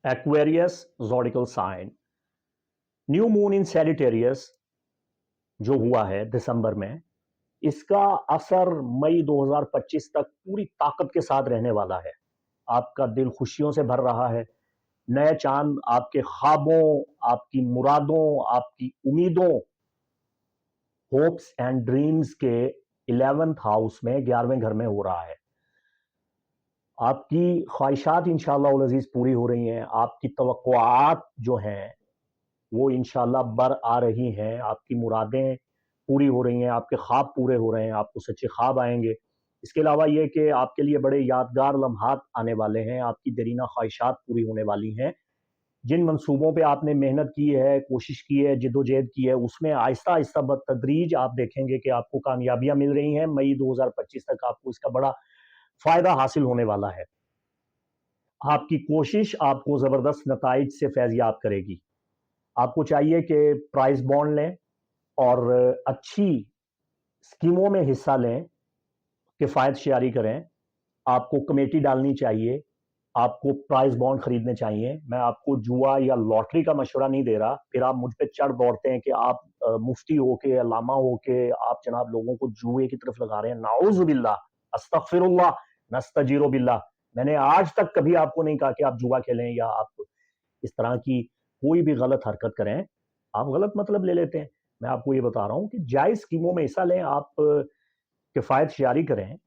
Aquarius zodiacal sign, new moon in Sagittarius जो हुआ है दिसंबर में, इसका असर मई 2025 तक पूरी ताकत के साथ रहने वाला है। आपका दिल खुशियों से भर रहा है। नए चांद आपके ख्वाबों, आपकी मुरादों, आपकी उम्मीदों, होप्स एंड ड्रीम्स के 11th हाउस में 11वें घर में हो रहा है। आपकी ख्वाहिशात इंशाअल्लाह अज़ीज़ पूरी हो रही हैं। आपकी तवक्कुआत जो हैं वो इंशाअल्लाह बर आ रही हैं। आपकी मुरादें पूरी हो रही हैं, आपके ख्वाब पूरे हो रहे हैं, आपको सच्चे ख्वाब आएंगे। इसके अलावा ये कि आपके लिए बड़े यादगार लम्हात आने वाले हैं। आपकी दरीना ख्वाहिशात पूरी होने वाली हैं। जिन मंसूबों पे आपने मेहनत की है, कोशिश की है, जिद्दोजहद की है, उसमें आहिस्ता आहिस्ता बतदरीज आप देखेंगे कि आपको कामयाबियां मिल रही हैं। मई 2025 तक आपको इसका बड़ा फायदा हासिल होने वाला है। आपकी कोशिश आपको जबरदस्त नताइज से फैज़याब करेगी। आपको चाहिए कि प्राइज बॉन्ड लें और अच्छी स्कीमों में हिस्सा लें, किफ़ायत शेयरी करें। आपको कमेटी डालनी चाहिए, आपको प्राइज बॉन्ड खरीदने चाहिए। मैं आपको जुआ या लॉटरी का मशवरा नहीं दे रहा। फिर आप मुझ पे चढ़ दौड़ते हैं कि आप मुफ्ती होके, अल्लामा होके आप जनाब लोगों को जुए की तरफ लगा रहे हैं। नाऊज़ु बिल्लाह, अस्तगफिरुल्लाह, नस्तजीरु बिल्लाह। मैंने आज तक कभी आपको नहीं कहा कि आप जुआ खेलें या आप इस तरह की कोई भी गलत हरकत करें। आप गलत मतलब ले लेते हैं। मैं आपको ये बता रहा हूँ कि जायज़ स्कीमों में हिस्सा लें, आप किफ़ायत शेयरी करें।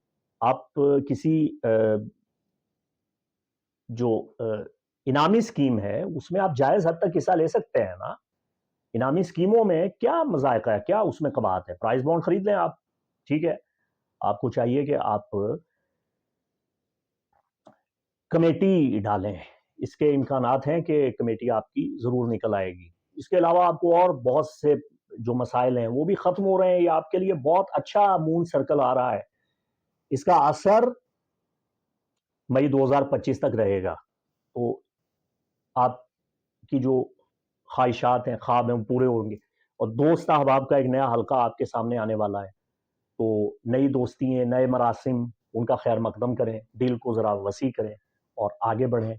आप किसी जो इनामी स्कीम है उसमें आप जायज़ हद तक हिस्सा ले सकते हैं ना। इनामी स्कीमों में क्या मज़ायक़ा है, क्या उसमें कबात है? प्राइज़ बॉन्ड खरीद लें आप, ठीक है। आपको चाहिए कि आप कमेटी डालें। इसके इम्कानात हैं कि कमेटी आपकी ज़रूर निकल आएगी। इसके अलावा आपको और बहुत से जो मसाइल हैं वो भी ख़त्म हो रहे हैं। ये आपके लिए बहुत अच्छा मून सर्कल आ रहा है। इसका असर मई 2025 तक रहेगा। तो आपकी जो ख्वाहिशात हैं, ख्वाब हैं, वो पूरे होंगे। और दोस्त अहबाब का एक नया हल्का आपके सामने आने वाला है। तो नई दोस्ती हैं, नए मरासिम, उनका खैर मकदम करें, दिल को ज़रा वसी करें और आगे बढ़ें।